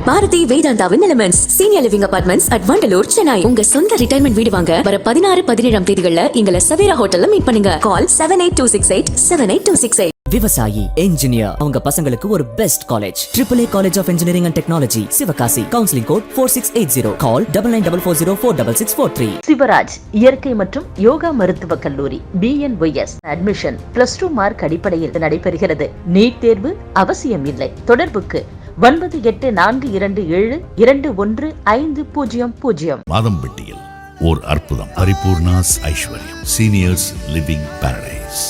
பாரதி வேதாந்தாவின் elements senior living apartments at Vandalur Chennai. உங்க சொந்த ரிட்டையர்மெண்ட் வீடு வாங்க வர 16-17 தேதிகள்ல எங்களை சவேரா ஹோட்டல்ல மீட் பண்ணுங்க. கால் 7826878268. விவசாயி, என்ஜினியர், அவங்க பசங்களுக்கு ஒரு best college AAA college of engineering and technology, Sivakasi. Counselling code 4680. Call 9944046643. Sivaraj இயற்கை மற்றும் யோகா மருத்துவக் கல்லூரி BNYS அட்மிஷன் +2 மார்க் அடிப்படையில் நடைபெறுகிறது. நீட் தேர்வு அவசியம் இல்லை. தொடர்புக்கு 9842721500. மாதம்பட்டியில் ஓர் அற்புதம். பரிபூர்ணாஸ் ஐஸ்வர்யம் seniors living Paradise.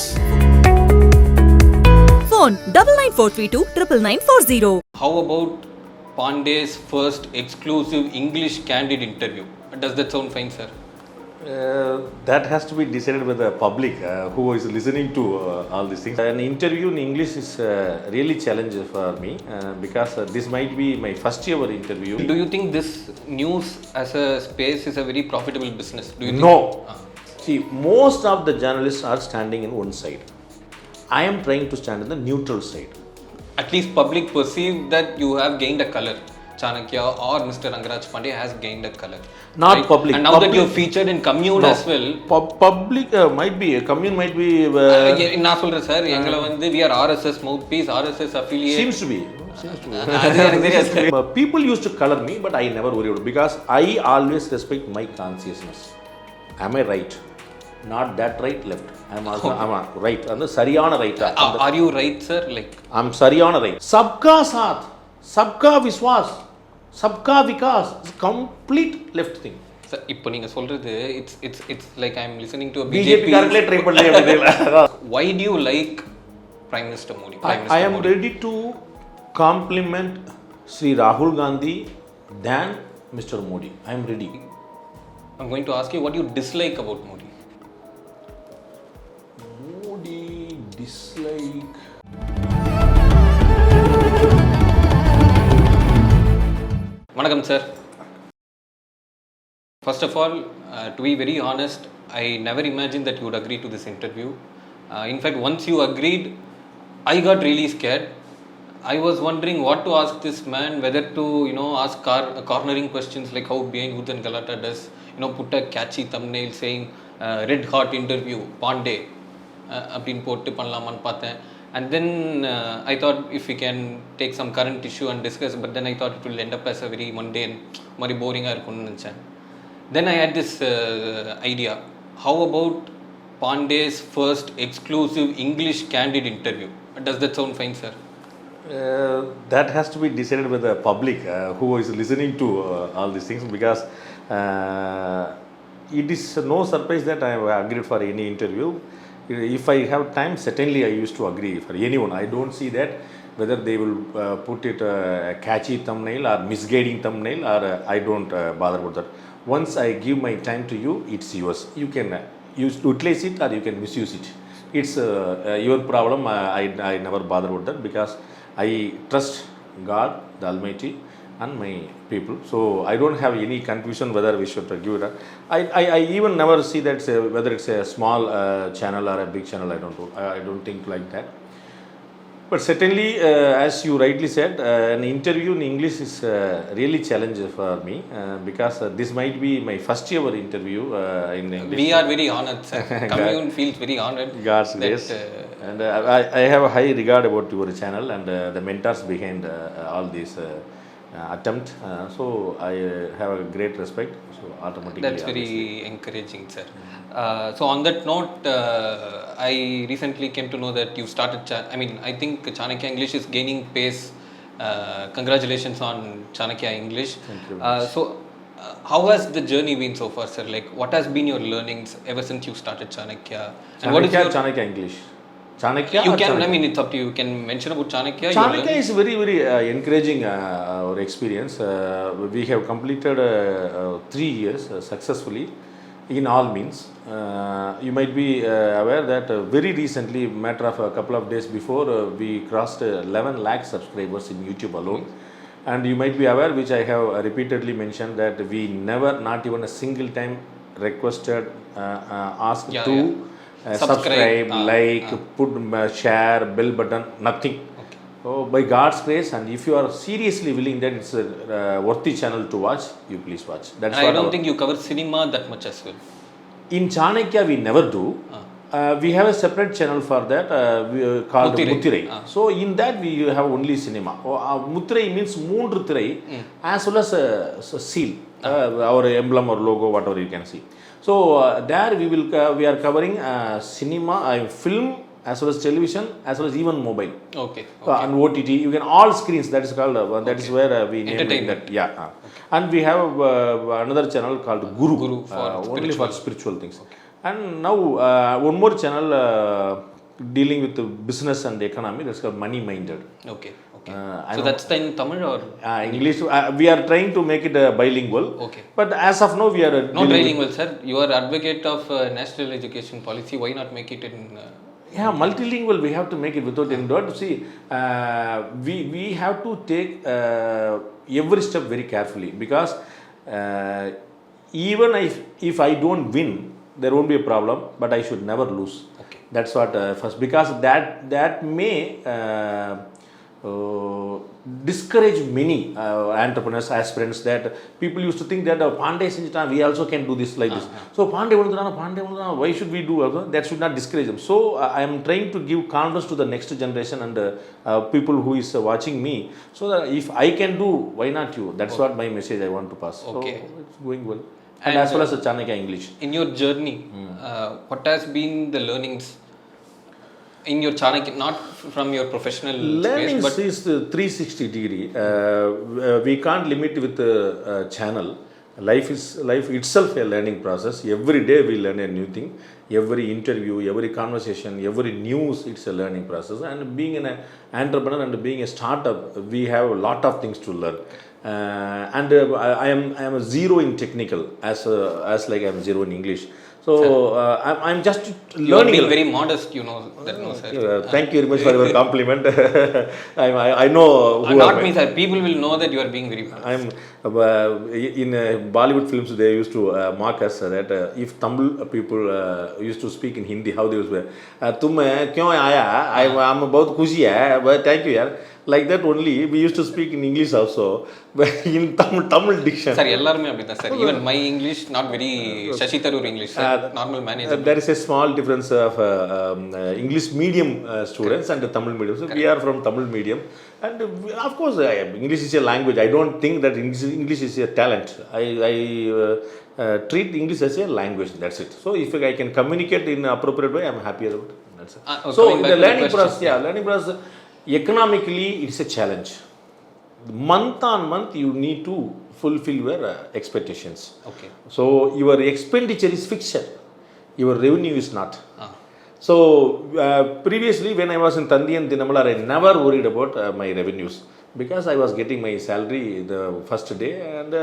Phone 9943299940. How about Pandey's first exclusive English candid interview? Does that sound fine, sir? That has to be decided by the public who is listening to all these things. An interview in English is really challenging for me because this might be my first ever interview. Do you think this news as a space is a very profitable business? Do you think? No. See, most of the journalists are standing in one side. I am trying to stand in the neutral side. At least public perceive that you have gained a color. Chanakyaa or Mr. Rangaraj Pandey has gained a color. Not right? Public. And now public, that you featured in Commune as well. Public might be, Commune might be. நான் சொல்றேன் sir, எங்களை வந்து we are RSS mouthpiece, RSS affiliate. Seems to be. People used to color me, but I never worried because I always respect my consciousness. Am I right? Not that right, left. I'm right. And the sariyana right. Are you right, sir? Like I'm sariyana right. Sabka saath, sabka viswas, sabka vikas. It's complete left thing. Sir, இப்போ நீங்க சொல்றது it's like I'm listening to a BJP காரங்களே try பண்ணல. Why do you like Prime Minister Modi? I am ready to compliment Sri Rahul Gandhi than Mr. Modi. I am ready. I'm going to ask you what you dislike about Modi. Dislike. வணக்கம் sir. First of all, to be very honest, I never imagined that you would agree to this interview. In fact, once you agreed, I got really scared. I was wondering what to ask this man, whether to, ask cornering questions like how Behind Hoods and Galata does, put a catchy thumbnail saying red hot interview, Pandey. அப்படின்னு போட்டு பண்ணலாமான்னு பார்த்தேன். And then I thought if we can take some current issue and discuss, but then I thought it will end up as a very mundane, very boring-ஆக இருக்கும்னு நினச்சேன். Then I had this idea. How about Pandey's first exclusive English candid interview? Does that sound fine, sir? That has to be decided by the public who is listening to all these things because it is no surprise that I have agreed for any interview. If I have time, certainly I used to agree for anyone. I don't see that whether they will put it a catchy thumbnail or misguiding thumbnail or I don't bother about that. Once I give my time to you, it's yours. You can utilize it or you can misuse it. It's your problem. I never bother about that because I trust God, the Almighty, and my people. So I don't have any confusion whether we should give it. I even never see that whether it's a small channel or a big channel. I don't think like that. But certainly, as you rightly said, an interview in English is really challenging for me because this might be my first ever interview in English. We are very honored, sir. Commune feels very honored. God's grace. And I have a high regard about your channel and the mentors behind all these attempt. So I have a great respect. So automatically. That's very encouraging, sir. So on that note, I recently came to know that you started. I think Chanakyaa English is gaining pace. Congratulations on Chanakyaa English. Thank you. So how has the journey been so far, sir? Like, what has been your learnings ever since you started Chanakyaa? And what is your Chanakyaa English? Chanakyaa? You can. Chanakyaa? It's up to you. You can mention about Chanakyaa. Chanakyaa is very, very encouraging our experience. We have completed 3 years successfully in all means. You might be aware that very recently, matter of a couple of days before, we crossed 11 lakh subscribers in YouTube alone. And you might be aware, which I have repeatedly mentioned, that we never, not even a single time requested, asked to subscribe, like, put share, bell button, nothing. Okay. So by God's grace, and if you are seriously willing that it's a worthy channel to watch, you please watch. That's And what I don't think you cover cinema that much as well. in Chanakyaa we never do. We have a separate channel for that called Muthirai. So in that we have only cinema. Muthirai means moonru thirai as well as a seal, our emblem or logo, whatever you can see. So there we are covering cinema, film, as well as television, as well as even mobile. Okay. And OTT, you can all screens. That is called. That is where we name Entertainment. that. Yeah. And we have another channel called Guru for only for spiritual things. Okay. And now one more channel dealing with the business and economy. That's called Money Minded. Okay. So that's in Tamil or English? We are trying to make it bilingual. Okay. But as of now, we are not bilingual, sir. You are advocate of national education policy. Why not make it in? Yeah, multilingual, we have to make it without any doubt. See, we have to take every step very carefully, because even if I don't win, there won't be a problem, but I should never lose. Okay. That's what first, because that may discourage many entrepreneurs, aspirants, that people used to think that Pandey Sinjita, we also can do this like this. So Pandey, why should we do also? That should not discourage them. So I am trying to give confidence to the next generation and people who is watching me, so that if I can do, why not you? That's what my message I want to pass. Okay. So it's going well. And as well as the Chanakyaa English. In your journey, what has been the learnings in your Chanakyaa, not from your professional learning space, but is 360 degree. We can't limit with the channel. Life itself a learning process. Every day we learn a new thing. Every interview, every conversation, every news, it's a learning process. And being an entrepreneur and being a startup, we have a lot of things to learn. I am a zero in technical, as like I am zero in English. So I'm just learning. You are being very modest, you know that, no, sir. Thank you very much for your compliment. I know who not me, sir. People will know that you are being very modest. I'm in Bollywood films. They used to mock us that if Tamil people used to speak in Hindi, how they used to say, "Tum kyun aaya? I'm बहुत खुशी है, but thank you यार." Like that only we used to speak in English also, but in Tamil diction. Sir, எல்லாருமே அப்படிதான் sir. Even my English not very Shashi Tharoor English, sir. Normal manager. There is a small difference of English medium students and Tamil medium. So we are from Tamil medium, and of course English is a language. I don't think that English is a talent. I treat English as a language. That's it. So if I can communicate in appropriate way, I'm happy about it. That's it. So the learning process, economically it's a challenge. Month on month you need to fulfill your expectations. Okay. So your expenditure is fixed, your revenue is not. So previously when I was in Tandi and Dinamalar, I never worried about my revenues, because I was getting my salary the first day, and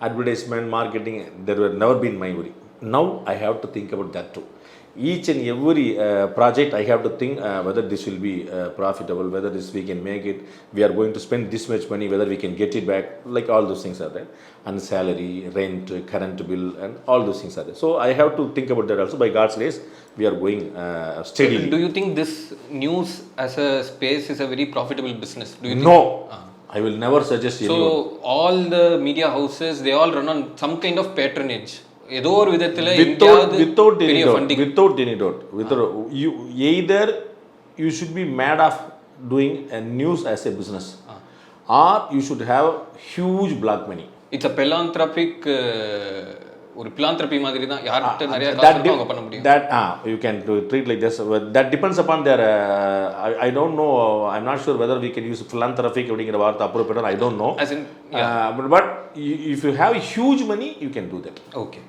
advertisement, marketing, there were never been my worry. Now I have to think about that too. Each and every project I have to think whether this will be profitable, whether this we can make it, we are going to spend this much money, whether we can get it back, like all those things are there, and salary, rent, current bill, and all those things are there. So I have to think about that also. By God's grace, we are going steadily. Do you think this news as a space is a very profitable business? Do you think? No. I will never suggest anyone. So all the media houses, they all run on some kind of patronage. ஏதோ ஒரு விதத்துல without any doubt, you either you should be mad of doing a news as a business, or you should have huge black money. It's a philanthropic ஒரு philanthropy மாதிரி தான், யார்கிட்ட நிறைய காசு இருக்கோ அவங்க பண்ண முடியும். That you can treat like this. That depends upon their I don't know, I'm not sure whether we can use philanthropic அப்படிங்கிற வார்த்தை appropriate, I don't know. As in, but if you have huge money, you can do that. Okay.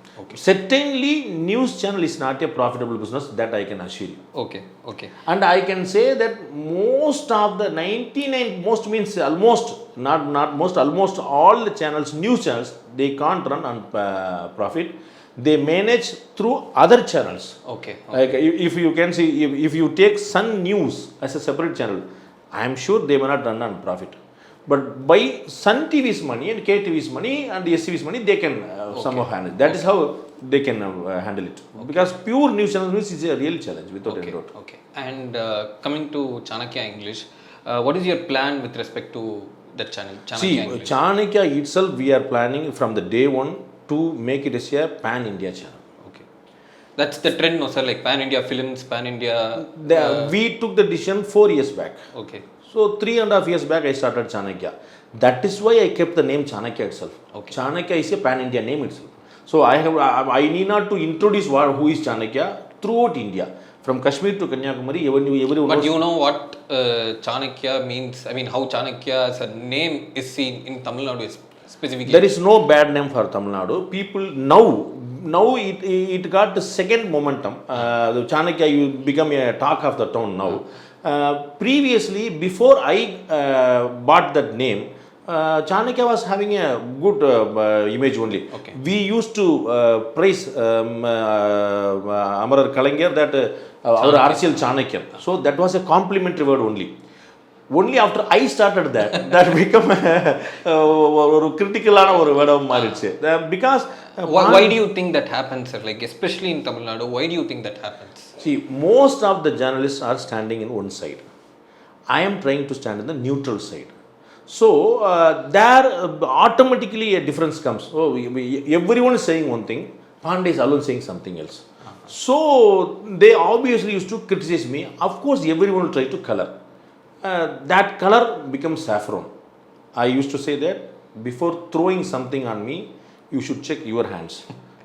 Certainly news channel is not a profitable business, that I can assure you. Okay. And I can say that most of the 99, most means almost, not most, almost all the channels, news channels, they can't run on profit. They manage through other channels. Okay. Like if you can see, if you take Sun News as a separate channel, I am sure they may not run on profit. But by Sun TV's money and KTV's money and SCV's money, they can somehow handle it. That is how they can handle it. Because pure news channel news is a real challenge, without any doubt. Okay. And coming to Chanakyaa English, what is your plan with respect to that channel? See, English? Chanakyaa itself, we are planning from the day one to make it as a pan-India channel. Okay. That's the trend, no, sir? Like pan-India films, pan-India... We took the decision 4 years back. Okay. So 3.5 years back, I started Chanakyaa. That is why I kept the name Chanakyaa itself. Okay. Chanakyaa is a pan-India name itself. So I need not to introduce who is Chanakyaa throughout India. From Kashmir to Kanyakumari, everyone But knows. you know what Chanakyaa means? I mean, how Chanakyaa as a name is seen in Tamil Nadu specifically? There is no bad name for Tamil Nadu. People now it got the second momentum. The Chanakyaa you become a talk of the town now. Previously, before I bought that name, Chanakyaa was having a good image only. Okay. We used to praise Amarar Kalaignar that our Arsial Chanakya. So that was a complimentary word only. Only after I started that become a critical word of marriage. Because why do you think that happens, sir? Like especially in Tamil Nadu, why do you think that happens? See, most of the journalists are standing in one side. I am trying to stand in the neutral side. So there automatically a difference comes. Oh, everyone is saying one thing, Pandey is alone saying something else. So they obviously used to criticize me. Of course, everyone will try to color. That color becomes saffron. I used to say that before throwing something on me, you should check your hands.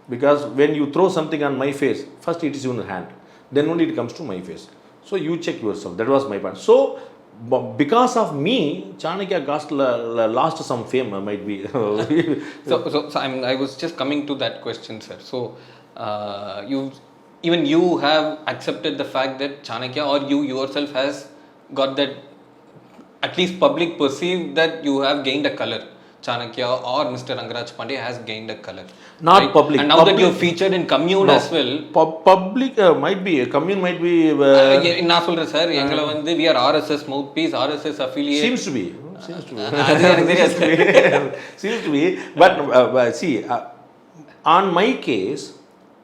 Because when you throw something on my face, first it is in your hand, then only it comes to my face. So you check yourself. That was my point. So because of me, Chanakyaa lost some fame, might be. So I was just coming to that question, sir. So you have accepted the fact that Chanakyaa or you yourself has got that, at least public perceive that you have gained a color. Chanakyaa or Mr. Rangaraj Pandey has gained a color. Not right? Public. And now public, that you're featured in Commune as well. Public might be, Commune might be. நான் சொல்றேன் sir, எங்களை வந்து we are RSS mouthpiece, RSS affiliate. Seems to be. Seems to be. But see, on my case,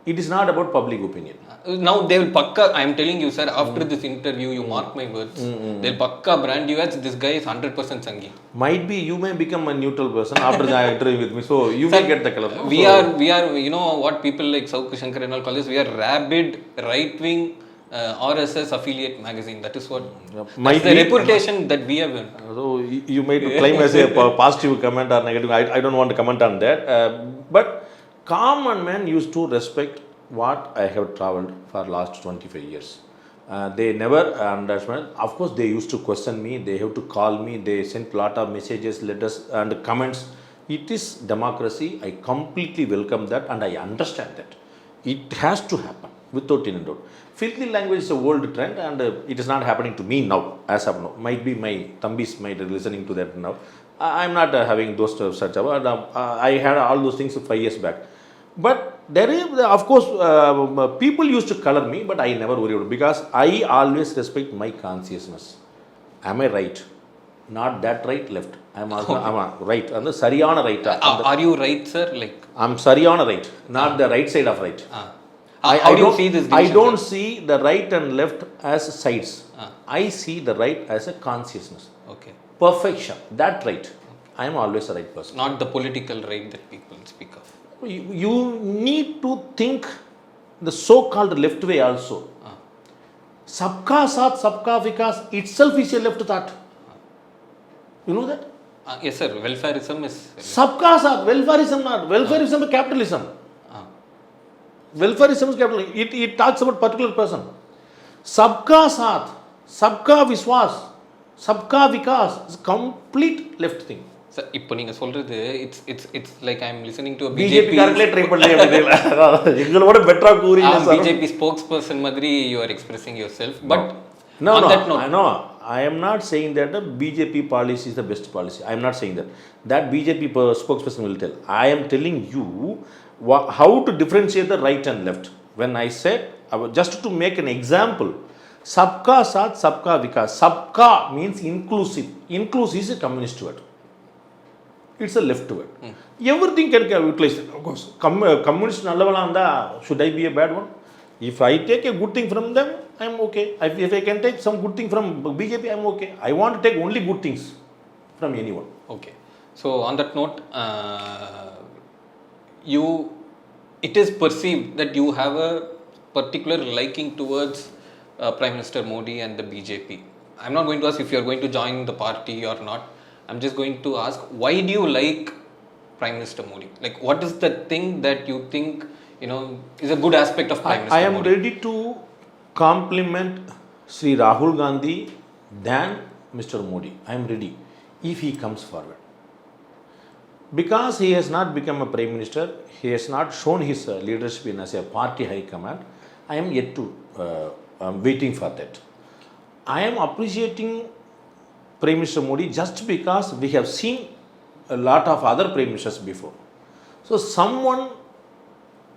it is not about public opinion. Now they will pakka, I am telling you, sir, after this interview, you mark my words, they'll pakka brand you as this guy is 100% Sangi. Might be you may become a neutral person after the interview with me, so you may get the color. We are, you know what people like Sauk Shankar and all call this, we are rabid, right-wing RSS affiliate magazine. That is what, that's the reputation that we have earned. So you might claim as a positive comment or negative, I don't want to comment on that. But common man used to respect what I have travelled for last 25 years. They never understand. Of course, they used to question me. They have to call me. They sent lot of messages, letters, and comments. It is democracy. I completely welcome that, and I understand that. It has to happen without any doubt. Filthy language is a world trend, and it is not happening to me now. As of now, might be my Thambis might be listening to that now. I am not having those such. I had all those things 5 years back. But there is, of course, people used to color me, but I never worried about it because I always respect my consciousness. Am I right? Not that right, left. I'm right. And the Sariyana right. Are you right, sir? Like I'm Sariyana right, not the right side of right. How do you see this division, I don't sir? see the right and left as sides. I see the right as a consciousness. Okay. Perfection. That right. I am always a right person. Not the political right that people speak of. You need to think the so-called left way also. Sabka Saath, Sabka Vikas itself is a left thought. You know that? Yes, sir. Welfareism is. Sabka Saath, welfareism not. Welfareism is capitalism. Welfareism is capitalism. It talks about particular person. Sabka Saath, Sabka Viswas, Sabka Vikas is complete left thing. Sir, இப்போ நீங்க சொல்றது it's like I'm listening to a BJP காரங்களே try பண்ணல அப்படினா எங்களோட பெட்டரா கூறீங்க sir. BJP spokesperson மாதிரி you are expressing yourself, but no, I am not saying that the BJP policy is the best policy. I am not saying that. That BJP spokesperson will tell. I am telling you how to differentiate the right and left. When I said, just to make an example, Sabka Saath, Sabka Vikas. Sabka means inclusive. Inclusive is a communist word. It's a left word. Everything can be utilized. Of course, communist nallavana anda, should I be a bad one? If I take a good thing from them, I am okay. If I can take some good thing from BJP, I am okay. I want to take only good things from anyone. Okay. So on that note, it is perceived that you have a particular liking towards Prime Minister Modi and the BJP. I'm not going to ask if you are going to join the party or not. I'm just going to ask, why do you like Prime Minister Modi? Like, what is the thing that you think, is a good aspect of Prime Minister I am Modi? ready to compliment Sri Rahul Gandhi than Mr. Modi. I am ready if he comes forward. Because he has not become a Prime Minister, he has not shown his leadership in as a party high command. I am yet to waiting for that. I am appreciating Prime Minister Modi just because we have seen a lot of other Prime Ministers before. So someone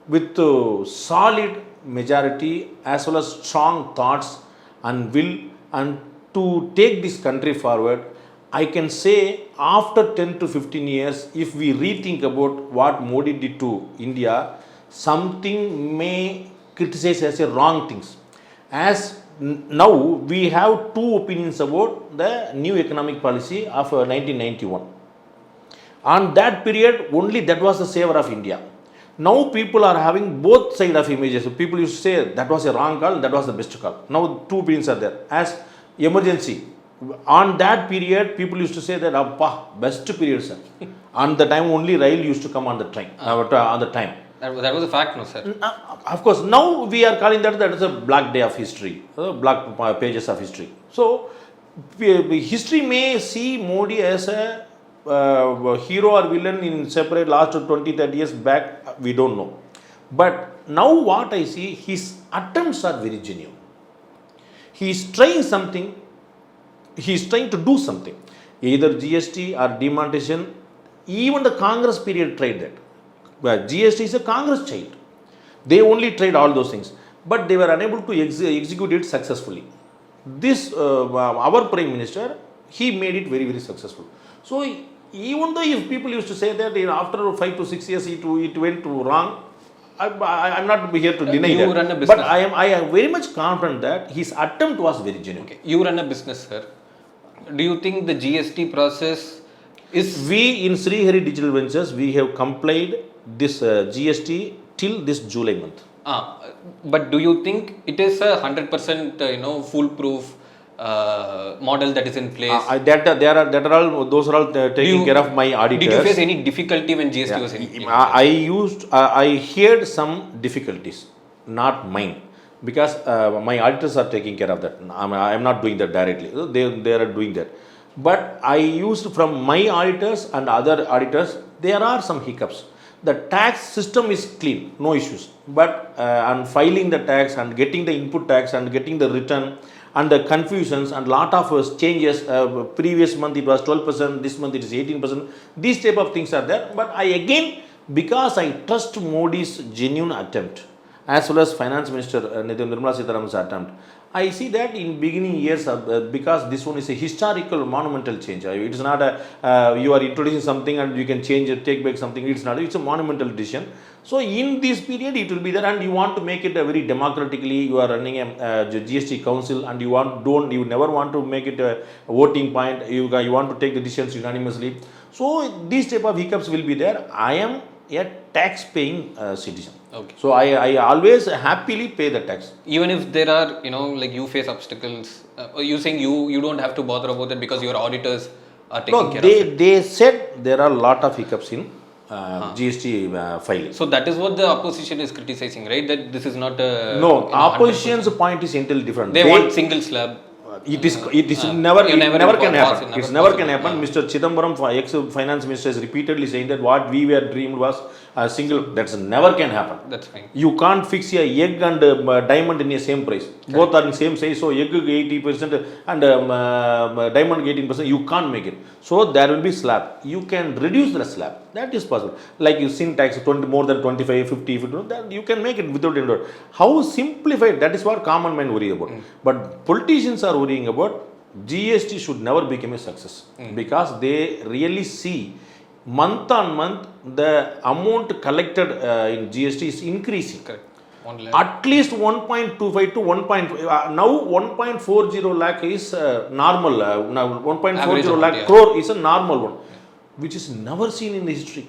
with solid majority as well as strong thoughts and will and to take this country forward, I can say after 10 to 15 years, if we rethink about what Modi did to India, something may criticize as a wrong things. As now we have two opinions about the new economic policy of 1991. On that period, only that was the saver of India. Now people are having both side of images. So people used to say that was a wrong call, that was the best call. Now two opinions are there. As emergency, on that period, people used to say that best period, sir. On the time only rail used to come on the train, on the time. That was a fact, no, sir? Of course, now we are calling that is a black day of history, black pages of history. So history may see Modi as a hero or villain in separate last 20-30 years back, we don't know. But now what I see, his attempts are very genuine. He is trying something, he is trying to do something. Either GST or demonetization, even the Congress period tried that. But GST is a Congress child. They only tried all those things. But they were unable to execute it successfully. This, our Prime Minister, he made it very, very successful. So even though if people used to say that after 5 to 6 years it went wrong, I'm not here to deny you that. Run a business. But I am very much confident that his attempt was very genuine. Okay. You run a business, sir. Do you think the GST process is... We in Srihari Digital Ventures, we have complied this GST till this July month. But do you think it is a 100% foolproof model that is in place? Those are all taking care of my auditors. Did you face any difficulty when GST was in place? I heard some difficulties, not mine, because my auditors are taking care of that. I am not doing that directly. They are doing that. But I used from my auditors and other auditors, there are some hiccups. The tax system is clean, no issues. But on filing the tax and getting the input tax and getting the return and the confusions and lot of changes, previous month it was 12%, this month it is 18%. These type of things are there. But because I trust Modi's genuine attempt, as well as Finance Minister Nirmala Sitharaman's attempt, I see that in beginning years, because this one is a historical monumental change. It is not you are introducing something and you can change it, take back something. It's not. It's a monumental decision. So in this period, it will be there, and you want to make it a very democratically. You are running a GST council, and you never want to make it a voting point. You want to take the decisions unanimously. So these type of hiccups will be there. I am a tax-paying citizen. Okay. So I always happily pay the tax. Even if there are, like you face obstacles, you saying you don't have to bother about that because your auditors are taking care of it. They said there are a lot of hiccups in GST filing. So that is what the opposition is criticizing, right? That this is not a... No, opposition's point is entirely different. They want single slab. It never can happen. It never can happen. Mr. Chidambaram, ex-finance minister, is repeatedly saying that what we were dreamed was a single. That's never can happen. That's fine. You can't fix a egg and diamond in the same price. Correct. Both are in same size. So egg 80% and diamond 18%. You can't make it. So there will be slab. You can reduce the slab. That is possible. Like you sin tax more than 25, 50, that you can make it without any doubt. How simplified? That is what common man worry about. But politicians are worrying about GST should never become a success because they really see month on month the amount collected in GST is increasing. Correct. 1 lakh. At least 1.25 to 1. Now 1.40 lakh is normal. Now 1.40 Average lakh amount, yeah. crore is a normal one, which is never seen in the history.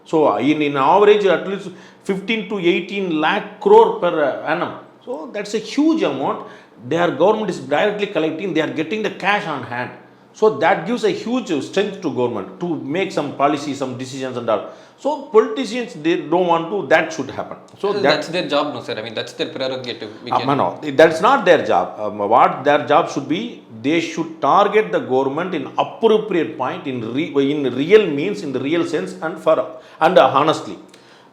So in average at least 15 to 18 lakh crore per annum. So that's a huge amount. Their government is directly collecting. They are getting the cash on hand. So that gives a huge strength to government to make some policy, some decisions and all. So politicians, they don't want to. That should happen. So That's their job, no sir. I mean, that's their prerogative. no, that's not their job. What their job should be, they should target the government in appropriate point, in real means, in the real sense, and honestly.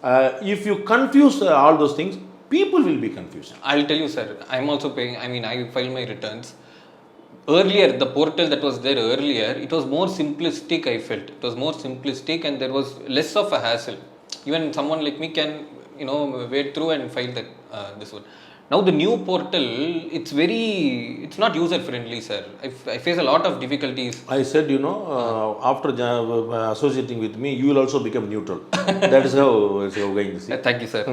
If you confuse all those things, people will be confused. I'll tell you, sir. I'm also paying. I mean, I file my returns. Earlier, the portal that was there earlier, it was more simplistic. I felt it was more simplistic, and there was less of a hassle. Even someone like me can, wade through and file that this one. Now the new portal, it's not user friendly, sir. I face a lot of difficulties. I said, after associating with me, you will also become neutral. That is how it's going to see. Thank you, sir.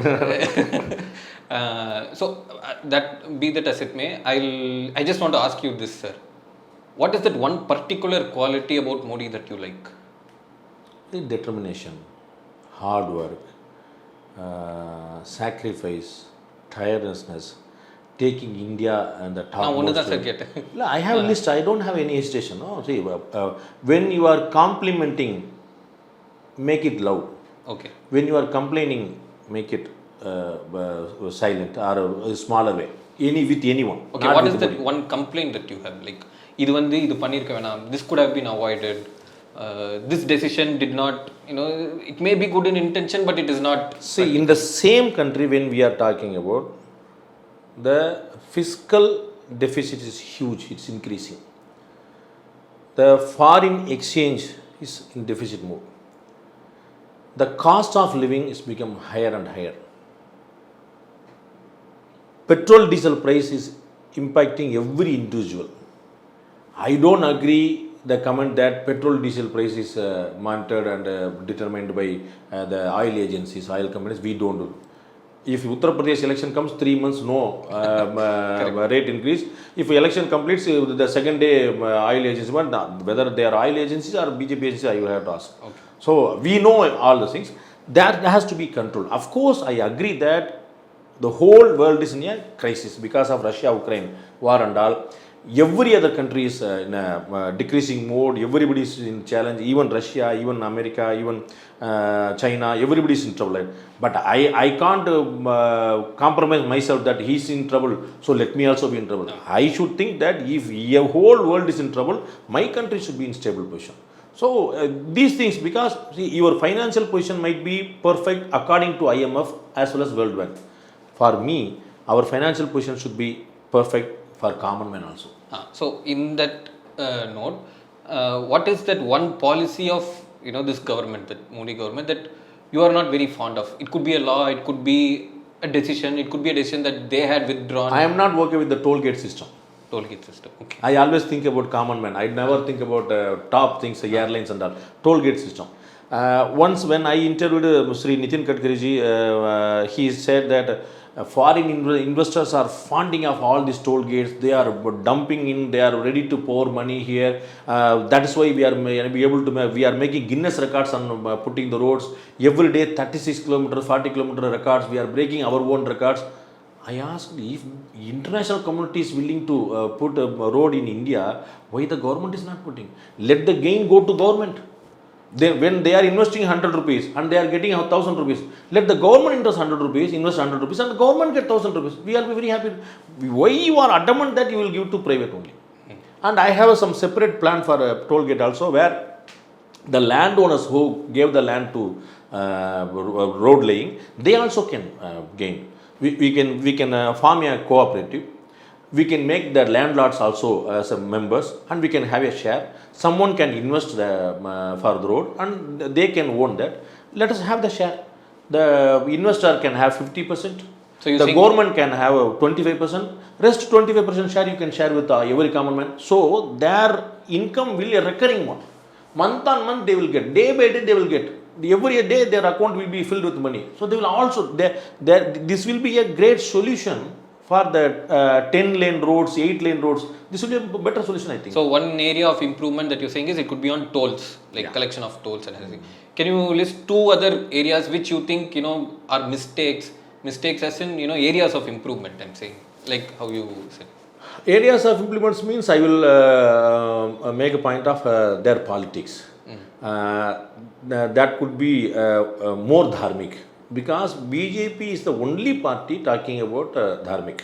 So that be that as it may, I just want to ask you this, sir. What is that one particular quality about Modi that you like? Determination, hard work, sacrifice, tirelessness, taking India and the top. I have a list. I don't have any hesitation. No, see, when you are complimenting, make it loud. Okay. When you are complaining, make it silent or a smaller way. With anyone. Okay. What is that one complaint that you have? Like, idu pannirka venam. This could have been avoided. This decision did not. It may be good in intention, but it is not. See, in the same country, when we are talking about, the fiscal deficit is huge. It's increasing. The foreign exchange is in deficit mode. The cost of living is become higher and higher. Petrol diesel price is impacting every individual. I don't agree the comment that petrol diesel price is monitored and determined by the oil agencies, oil companies. We don't do. If Uttar Pradesh election comes, 3 months no rate increase. If election completes, the second day oil agencies, whether they are oil agencies or BJP agencies, I will have to ask. Okay. So we know all the things. That has to be controlled. Of course, I agree that the whole world is in a crisis because of Russia-Ukraine war and all. Every other country is in a decreasing mode. Everybody is in challenge. Even Russia, even America, even China. Everybody is in trouble. But I can't compromise myself that he's in trouble, so let me also be in trouble. I should think that if the whole world is in trouble, my country should be in stable position. So these things, because see, your financial position might be perfect according to IMF as well as World Bank. For me, our financial position should be perfect for common man also. So in that note, what is that one policy of this government, that Modi government, that you are not very fond of? It could be a law, it could be a decision, it could be a decision that they had withdrawn. I am not working with the toll gate system. Toll gate system. Okay. I always think about common man. I never think about top things, airlines and all. Toll gate system. Once when I interviewed Sri Nitin Gadkariji, he said that foreign investors are funding of all these toll gates. They are dumping in. They are ready to pour money here. That is why we are making Guinness records on putting the roads every day. 36 kilometer, 40 kilometer records. We are breaking our own records. I asked, if international community is willing to put a road in India, why the government is not putting? Let the gain go to government. When they are investing 100 rupees and they are getting 1,000 rupees, let the government invest 100 rupees, and the government get 1,000 rupees. We will be very happy. Why you are adamant that you will give to private only? And I have some separate plan for a toll gate also, where the landowners who gave the land to road laying, they also can gain. We can form a cooperative. We can make the landlords also as members, and we can have a share. Someone can invest for the road and they can own that. Let us have the share. The investor can have 50%. So the government can have 25%. Rest 25% share you can share with every common man. So their income will be a recurring one. Month on month they will get. Day by day they will get. every day their account will be filled with money. So they will also, this will be a great solution for the 10-lane roads, 8-lane roads. This will be a better solution, I think. So one area of improvement that you're saying is it could be on tolls, like collection of tolls and everything. Can you list 2 other areas which you think, are mistakes as in, areas of improvement, I'm saying, like how you said. Areas of improvements means I will make a point of their politics. That could be more dharmic, because BJP is the only party talking about dharmic.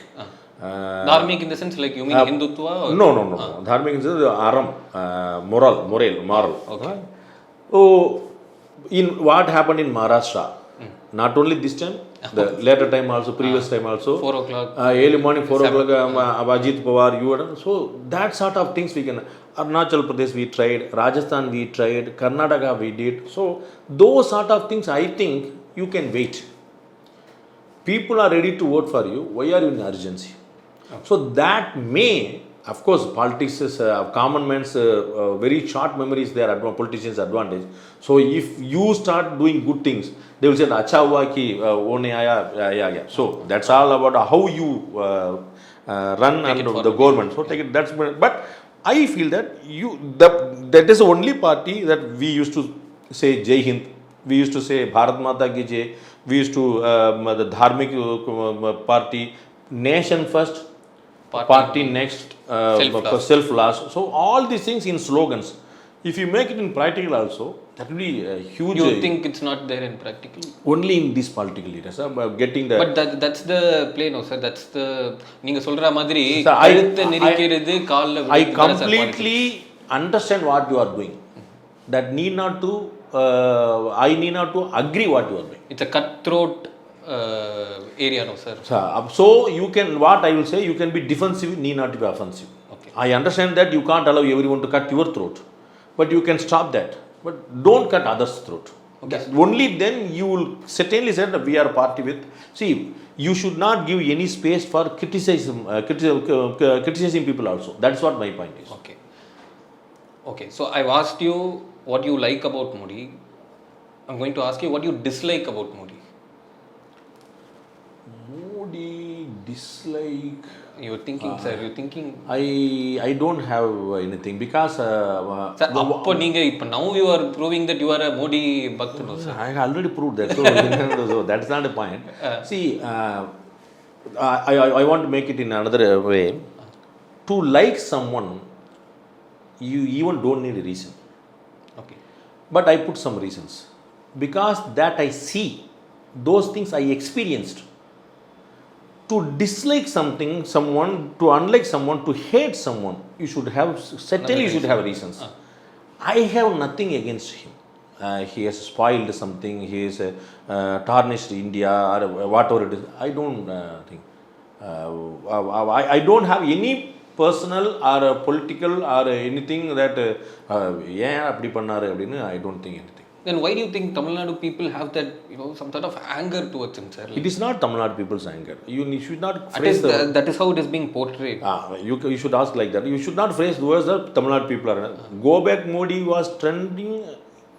Dharmic in the sense like you mean Hindutva? Or? No. Dharmic in the sense aram, moral. Okay. So, in what happened in Maharashtra, not only this time, the later time also, previous time also. 4 o'clock. Early morning, 4 o'clock, Abhijit Pawar, you were. So, that sort of things we can. Arunachal Pradesh we tried, Rajasthan we tried, Karnataka we did. So, those sort of things I think you can wait. People are ready to vote for you. Why are you in urgency? So, that may, of course, politics is common man's very short memory is their politicians' advantage. So, if you start doing good things, they will say, "Acha hua ki wo nahi aaya." So, that's all about how you run and the government. So, take it. That's but I feel that that is the only party that we used to say Jai Hind, we used to say Bharat Mata ki Jai, we used to the Dharmic party, nation first, party next, self last. So all these things in slogans. If you make it in practical also, that will be a huge. You think it's not there in practical? Only in this political leaders, getting the. But that's the play, no sir. That's the. நீங்க சொல்ற மாதிரி கழுத்தை நெரிக்கிறது கால்ல. I completely understand what you are doing. That need not to. I need not to agree what you are doing. It's a cutthroat area, no sir. So you can. What I will say, you can be defensive, need not to be offensive. Okay. I understand that you can't allow everyone to cut your throat. But you can stop that. But don't cut others' throat. Okay. Only then you will certainly say that we are a party with. See, you should not give any space for criticizing people also. That's what my point is. Okay. So I've asked you what you like about Modi. I'm going to ask you what you dislike about Modi. Modi dislike. You're thinking, sir. You're thinking. I don't have anything because. Sir, now you are proving that you are a Modi Bhakt, no, sir. I already proved that. So that's not a point. See, I want to make it in another way. To like someone, you even don't need a reason. Okay. But I put some reasons. Because that I see, those things I experienced. To dislike someone, to unlike someone, to hate someone, you should have, certainly you should have reasons. I have nothing against him. He has spoiled something, he has tarnished India or whatever it is. I don't think. I don't have any personal or political or anything that, I don't think anything. Then why do you think Tamil Nadu people have that, some sort of anger towards him, sir? It is not Tamil Nadu people's anger. You should not phrase that is how it is being portrayed. You should ask like that. You should not phrase the words that Tamil Nadu people are. Go back Modi was trending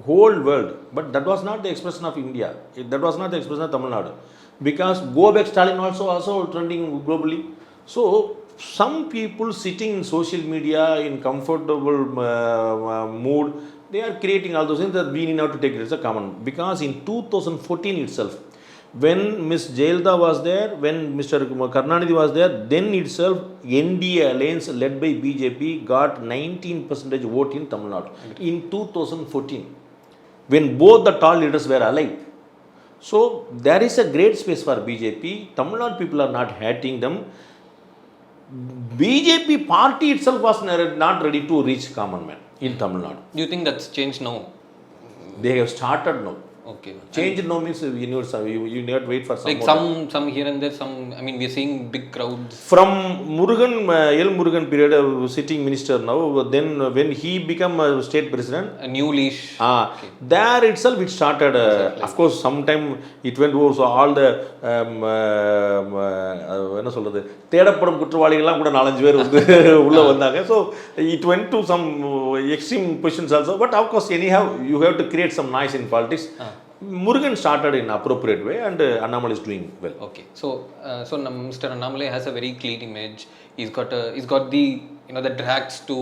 whole world. But that was not the expression of India. That was not the expression of Tamil Nadu. Because go back Stalin also trending globally. So, some people sitting in social media in comfortable mood, they are creating all those things that we need now to take it as a common. Because in 2014 itself, when Ms. Jayalalitha was there, when Mr. Karnanidhi was there, then itself NDA alliance led by BJP got 19% vote in Tamil Nadu in 2014, when both the tall leaders were alive. So there is a great space for BJP. Tamil Nadu people are not hating them. BJP party itself was not ready to reach common man in Tamil Nadu. Do you think that's changed now? They have started now. Okay. Change no means you need to wait for some Like more some here and there, some, I mean, we are seeing big crowds. From Murugan, L. Murugan period, sitting minister now, then when he became state president, A new leash. there itself it started. Of course, sometime it went over. So all the என்ன சொல்றது தேடப்படும் குற்றவாளிகள்லாம் கூட 4-5 பேர் வந்து உள்ள வந்தாங்க. So it went to some extreme positions also. But of course, anyhow, you have to create some noise in politics. Murugan started in appropriate way, and Annamalai is doing well. Okay, so Mr. Annamalai has a very clean image. He's got the, you know, the drags to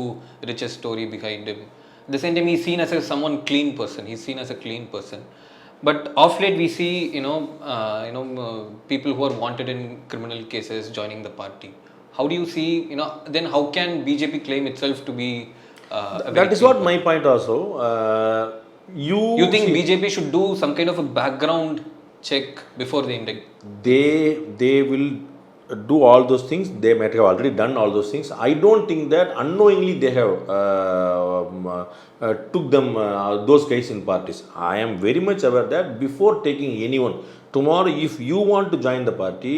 riches story behind him. At the same time, he's seen as someone clean person. He's seen as a clean person. But of late, we see people who are wanted in criminal cases joining the party. How do you see, then how can BJP claim itself to be that is what my point also. You think BJP should do some kind of a background check before they indict? They will do all those things. They might have already done all those things. I don't think that unknowingly they have took them those guys in parties. I am very much aware that before taking anyone, tomorrow if you want to join the party,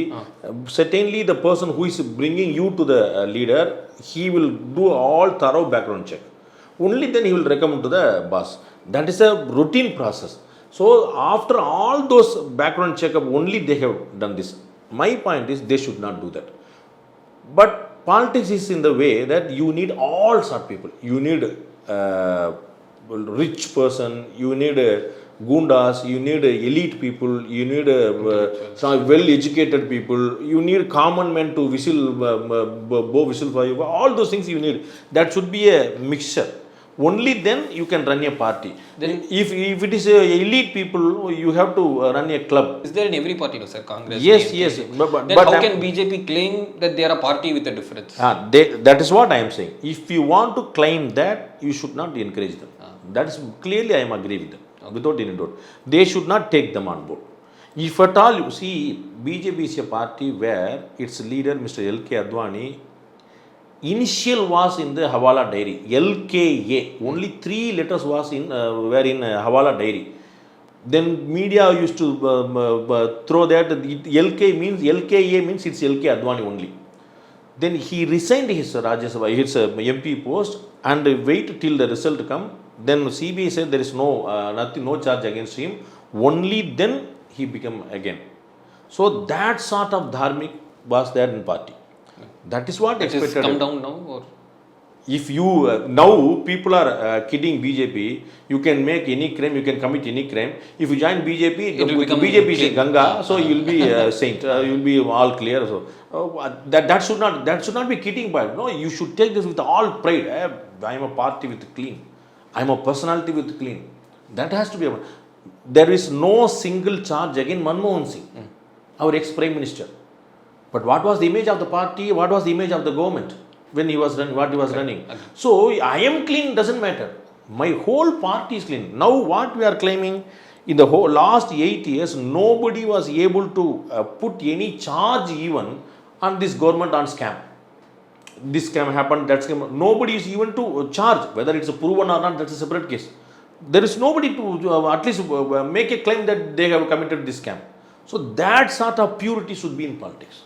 certainly the person who is bringing you to the leader, he will do all thorough background check. Only then he will recommend to the boss. That is a routine process. So after all those background checkup, only they have done this. My point is they should not do that. But politics is in the way that you need all sort of people. You need rich person, you need gundas, you need elite people, you need some well-educated people, you need common men to blow whistle for you. All those things you need. That should be a mixture. Only then you can run a party. Then if it is elite people, you have to run a club. Is there in every party, no, sir? Congress? Yes. Then how can BJP claim that they are a party with a difference? That is what I am saying. If you want to claim that, you should not encourage them. That is clearly I am agree with them. Without any doubt. They should not take them on board. If at all, you see, BJP is a party where its leader, Mr. L.K. Advani, initial was in the Hawala diary, LKA. Only 3 letters was were in Hawala diary. Then media used to throw that LKA means it's LK Advani only. Then he resigned his Rajya Sabha, his MP post, and wait till the result come. Then CBI said there is no charge against him. Only then he became again. So that sort of dharmic was there in party. That is what expected. It has come down now, or if you now people are kidding BJP, you can make any crime, you can commit any crime. If you join BJP, BJP is Ganga, so you will be a saint. You will be all clear. So that should not be kidding. But no, you should take this with all pride. I am a party with clean. I am a personality with clean. That has to be. There is no single charge against Manmohan Singh, our ex-prime minister. But what was the image of the party? What was the image of the government when he was running? So I am clean, doesn't matter. My whole party is clean. Now what we are claiming, in the whole last 8 years, nobody was able to put any charge even on this government on scam. This scam happened, that scam. Nobody is even to charge. Whether it's proven or not, that's a separate case. There is nobody to at least make a claim that they have committed this scam. So that sort of purity should be in politics.